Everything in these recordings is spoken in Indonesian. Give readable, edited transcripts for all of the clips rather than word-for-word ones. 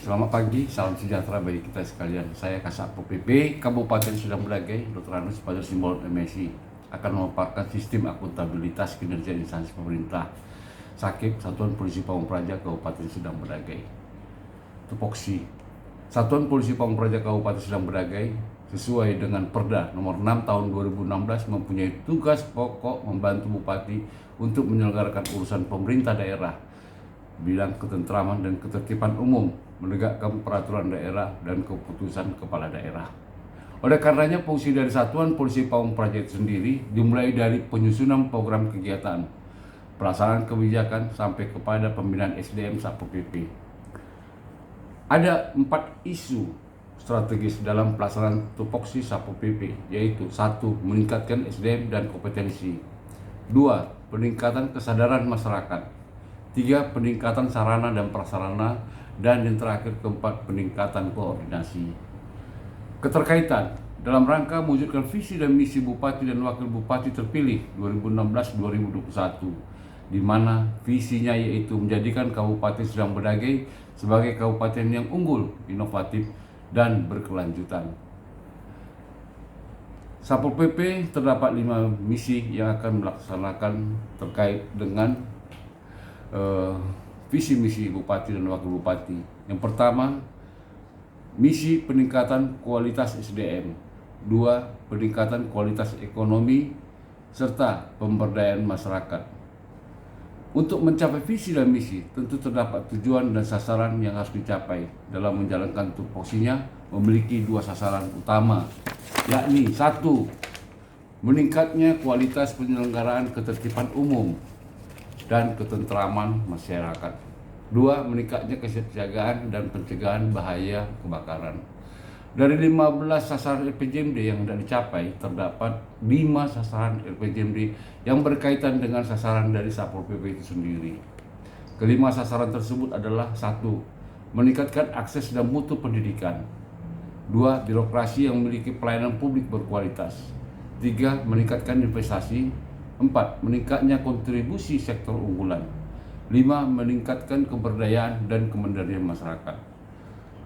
Selamat pagi, salam sejahtera bagi kita sekalian. Saya Kasatpol PP Kabupaten Serdang Bedagai, Dr. Anus pada simbol MSI akan memaparkan sistem akuntabilitas kinerja instansi pemerintah SAKIP Satuan Polisi Pamung Praja Kabupaten Serdang Bedagai. Tupoksi Satuan Polisi Pamung Praja Kabupaten Serdang Bedagai sesuai dengan Perda Nomor 6 Tahun 2016 mempunyai tugas pokok membantu Bupati untuk menyelenggarakan urusan pemerintah daerah bidang ketentraman dan ketertiban umum, menegakkan peraturan daerah dan keputusan kepala daerah. Oleh karenanya, fungsi dari Satuan Polisi Pamung Praja itu sendiri dimulai dari penyusunan program kegiatan, pelaksanaan kebijakan sampai kepada pembinaan SDM Satpol PP. Ada 4 isu strategis dalam pelaksanaan tupoksi Satpol PP, yaitu 1. Meningkatkan SDM dan kompetensi. 2. Peningkatan kesadaran masyarakat. 3. Peningkatan sarana dan prasarana. Dan yang terakhir, 4. Peningkatan koordinasi. Keterkaitan dalam rangka mewujudkan visi dan misi Bupati dan Wakil Bupati terpilih 2016-2021, di mana visinya yaitu menjadikan Kabupaten Serdang Bedagai sebagai kabupaten yang unggul, inovatif, dan berkelanjutan. Satpol PP terdapat 5 misi yang akan melaksanakan terkait dengan visi misi Bupati dan Wakil Bupati. Yang pertama, misi peningkatan kualitas SDM. 2. Peningkatan kualitas ekonomi serta pemberdayaan masyarakat. Untuk mencapai visi dan misi, tentu terdapat tujuan dan sasaran yang harus dicapai. Dalam menjalankan tupoksinya memiliki 2 sasaran utama, yakni 1. Meningkatnya kualitas penyelenggaraan ketertiban umum dan ketentraman masyarakat. 2. Meningkatnya kesiapsiagaan dan pencegahan bahaya kebakaran. Dari 15 sasaran RPJMD yang sudah dicapai, terdapat 5 sasaran RPJMD yang berkaitan dengan sasaran dari Satpol PP itu sendiri. Kelima sasaran tersebut adalah 1. Meningkatkan akses dan mutu pendidikan. 2. Birokrasi yang memiliki pelayanan publik berkualitas. 3. Meningkatkan investasi. 4. Meningkatnya kontribusi sektor unggulan. 5. Meningkatkan keberdayaan dan kemandirian masyarakat.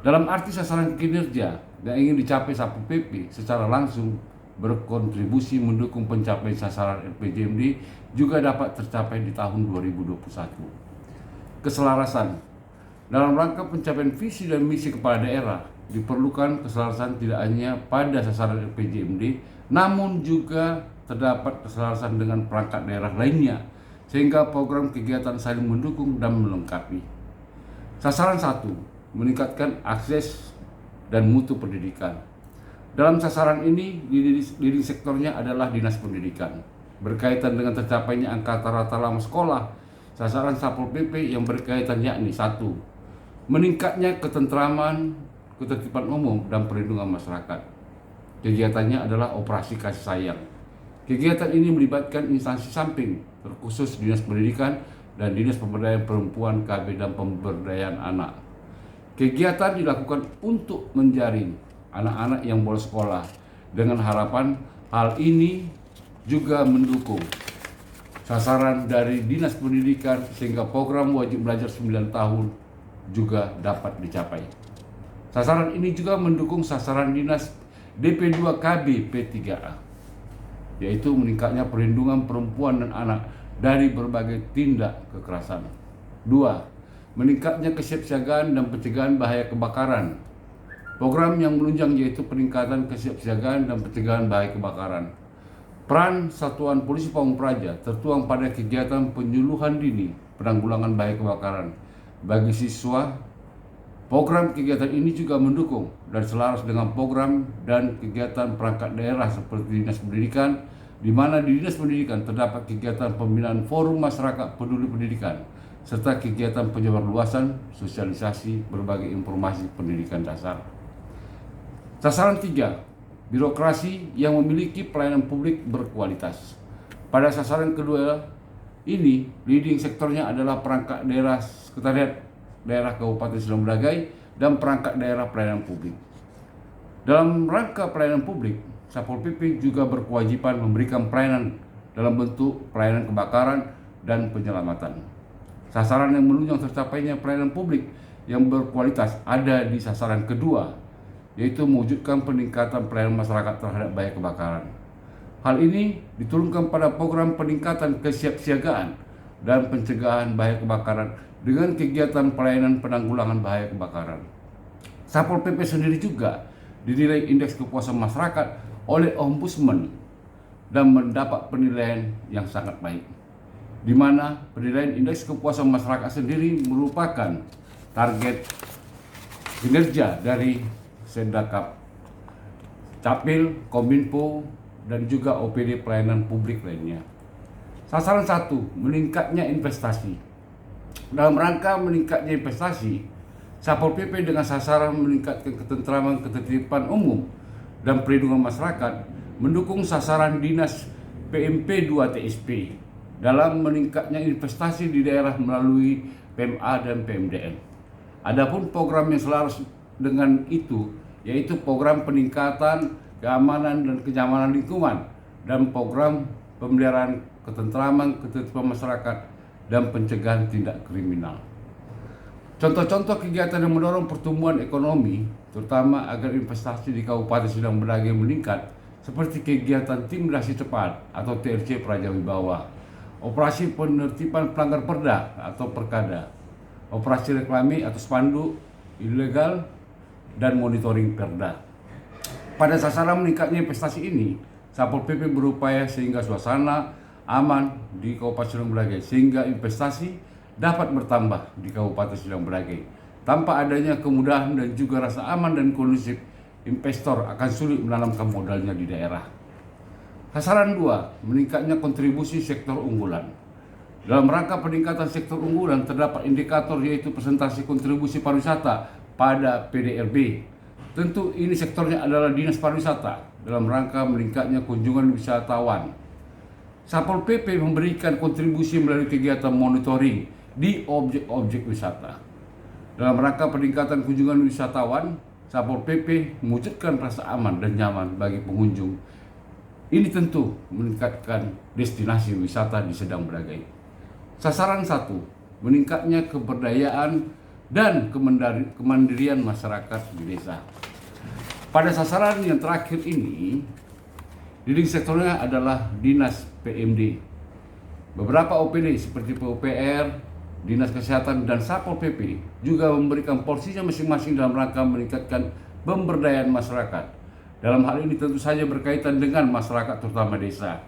Dalam arti sasaran kinerja yang ingin dicapai Satpol PP secara langsung berkontribusi mendukung pencapaian sasaran RPJMD juga dapat tercapai di tahun 2021. Keselarasan dalam rangka pencapaian visi dan misi kepala daerah diperlukan keselarasan tidak hanya pada sasaran RPJMD, namun juga terdapat keselarasan dengan perangkat daerah lainnya, sehingga program kegiatan saling mendukung dan melengkapi. Sasaran 1. Meningkatkan akses dan mutu pendidikan. Dalam sasaran ini, leading sektornya adalah Dinas Pendidikan. Berkaitan dengan tercapainya angka rata lama sekolah, sasaran Satpol PP yang berkaitan yakni 1. Meningkatnya ketentraman, ketertiban umum, dan perlindungan masyarakat. Kegiatannya adalah operasi kasih sayang. Kegiatan ini melibatkan instansi samping, terkhusus Dinas Pendidikan dan Dinas Pemberdayaan Perempuan, KB, dan Pemberdayaan Anak. Kegiatan dilakukan untuk menjaring anak-anak yang bolos sekolah dengan harapan hal ini juga mendukung sasaran dari Dinas Pendidikan sehingga program wajib belajar 9 tahun juga dapat dicapai. Sasaran ini juga mendukung sasaran Dinas DP2 KB P3A, yaitu meningkatnya perlindungan perempuan dan anak dari berbagai tindak kekerasan. 2. Meningkatnya kesiapsiagaan dan pencegahan bahaya kebakaran. Program yang menunjang yaitu peningkatan kesiapsiagaan dan pencegahan bahaya kebakaran. Peran Satuan Polisi Pamung Praja tertuang pada kegiatan penyuluhan dini penanggulangan bahaya kebakaran bagi siswa. Program kegiatan ini juga mendukung dan selaras dengan program dan kegiatan perangkat daerah seperti Dinas Pendidikan, di mana di Dinas Pendidikan terdapat kegiatan pembinaan forum masyarakat peduli pendidikan, serta kegiatan penyebarluasan sosialisasi berbagai informasi pendidikan dasar. Sasaran 3. Birokrasi yang memiliki pelayanan publik berkualitas. Pada sasaran kedua ini, leading sektornya adalah perangkat daerah sekretariat daerah Kabupaten Serdang Bedagai dan perangkat daerah pelayanan publik. Dalam rangka pelayanan publik, Satpol PP juga berkewajiban memberikan pelayanan dalam bentuk pelayanan kebakaran dan penyelamatan. Sasaran yang menunjang tercapainya pelayanan publik yang berkualitas ada di sasaran kedua, yaitu mewujudkan peningkatan pelayanan masyarakat terhadap bahaya kebakaran. Hal ini diturunkan pada program peningkatan kesiapsiagaan dan pencegahan bahaya kebakaran dengan kegiatan pelayanan penanggulangan bahaya kebakaran. Satpol PP sendiri juga dinilai indeks kepuasan masyarakat oleh Ombudsman dan mendapat penilaian yang sangat baik, di mana penilaian indeks kepuasan masyarakat sendiri merupakan target kinerja dari Sedakap, Capil, Kominfo, dan juga OPD pelayanan publik lainnya. Sasaran 1, meningkatnya investasi. Dalam rangka meningkatnya investasi, Satpol PP dengan sasaran meningkatkan ketentraman, ketertiban umum, dan perlindungan masyarakat mendukung sasaran Dinas PMP 2 TSP dalam meningkatnya investasi di daerah melalui PMA dan PMDN. Adapun program yang selaras dengan itu yaitu program peningkatan keamanan dan kenyamanan lingkungan dan program pemeliharaan ketentraman, ketertiban masyarakat dan pencegahan tindak kriminal. Contoh-contoh kegiatan yang mendorong pertumbuhan ekonomi, terutama agar investasi di Kabupaten Sindang Bedagai meningkat, seperti kegiatan Tim Reaksi Cepat atau TRC Praja Wibawa, operasi penertiban pelanggar perda atau Perkada, operasi reklame atau spanduk ilegal, dan monitoring perda. Pada sasaran meningkatnya investasi ini, Satpol PP berupaya sehingga suasana aman di Kabupaten Sindang Bedagai, sehingga investasi dapat bertambah di Kabupaten Sindang Bedagai. Tanpa adanya kemudahan dan juga rasa aman dan kondusif, investor akan sulit menanamkan modalnya di daerah. Sasaran 2, meningkatnya kontribusi sektor unggulan. Dalam rangka peningkatan sektor unggulan terdapat indikator yaitu presentasi kontribusi pariwisata pada PDRB. Tentu ini sektornya adalah Dinas Pariwisata dalam rangka meningkatnya kunjungan wisatawan. Satpol PP memberikan kontribusi melalui kegiatan monitoring di objek-objek wisata. Dalam rangka peningkatan kunjungan wisatawan, Satpol PP mewujudkan rasa aman dan nyaman bagi pengunjung. Ini tentu meningkatkan destinasi wisata di Sindang Bedagai. Sasaran 1, meningkatnya keberdayaan dan kemandirian masyarakat di desa. Pada sasaran yang terakhir ini, leading sektornya adalah Dinas PMD. Beberapa OPD seperti PUPR, Dinas Kesehatan, dan Satpol PP juga memberikan porsinya masing-masing dalam rangka meningkatkan pemberdayaan masyarakat. Dalam hal ini tentu saja berkaitan dengan masyarakat terutama desa.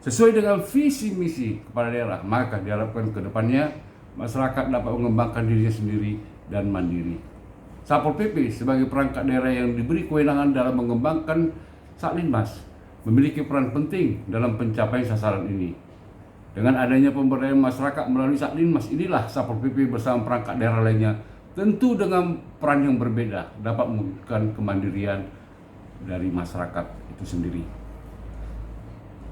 Sesuai dengan visi misi kepala daerah, maka diharapkan ke depannya masyarakat dapat mengembangkan dirinya sendiri dan mandiri. Satpol PP sebagai perangkat daerah yang diberi kewenangan dalam mengembangkan Satlinmas memiliki peran penting dalam pencapaian sasaran ini. Dengan adanya pemberdayaan masyarakat melalui Satlinmas inilah Satpol PP bersama perangkat daerah lainnya tentu dengan peran yang berbeda dapat mewujudkan kemandirian dari masyarakat itu sendiri.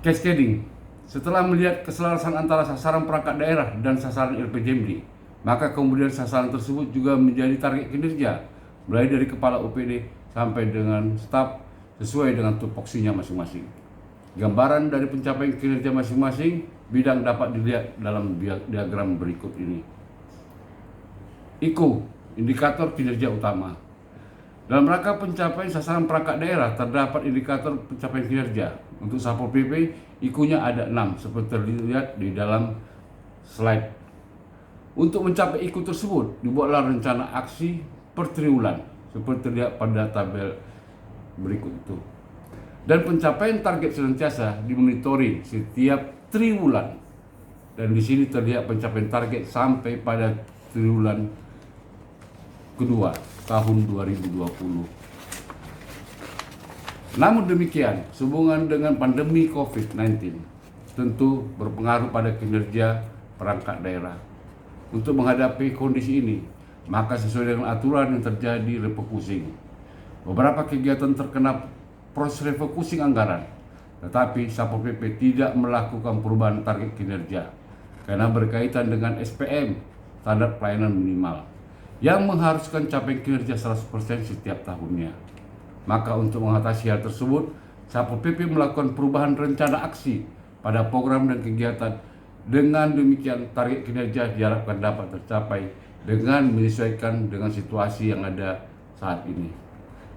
Cascading. Setelah melihat keselarasan antara sasaran perangkat daerah dan sasaran RPJMD, maka kemudian sasaran tersebut juga menjadi target kinerja mulai dari kepala OPD sampai dengan staf sesuai dengan tupoksinya masing-masing. Gambaran dari pencapaian kinerja masing-masing bidang dapat dilihat dalam diagram berikut ini. IKU, indikator kinerja utama. Dalam rangka pencapaian sasaran perangkat daerah terdapat indikator pencapaian kinerja. Untuk Satpol PP, IKU-nya ada 6 seperti terlihat di dalam slide. Untuk mencapai IKU tersebut, dibuatlah rencana aksi per triwulan seperti terlihat pada tabel berikut itu. Dan pencapaian target senantiasa dimonitoring setiap triwulan. Dan di sini terlihat pencapaian target sampai pada triwulan kedua tahun 2020. Namun demikian, sehubungan dengan pandemi COVID-19 tentu berpengaruh pada kinerja perangkat daerah. Untuk menghadapi kondisi ini, maka sesuai dengan aturan yang terjadi refocusing. Beberapa kegiatan terkena proses refocusing anggaran, tetapi Satpol PP tidak melakukan perubahan target kinerja karena berkaitan dengan SPM, standar pelayanan minimal, yang mengharuskan capaian kinerja 100% setiap tahunnya. Maka untuk mengatasi hal tersebut, Satpol PP melakukan perubahan rencana aksi pada program dan kegiatan. Dengan demikian target kinerja diharapkan dapat tercapai dengan menyesuaikan dengan situasi yang ada saat ini.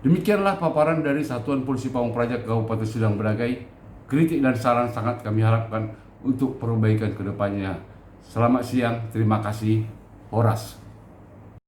Demikianlah paparan dari Satuan Polisi Pamung Praja Kabupaten Serdang Bedagai. Kritik dan saran sangat kami harapkan untuk perbaikan ke depannya. Selamat siang, terima kasih. Horas.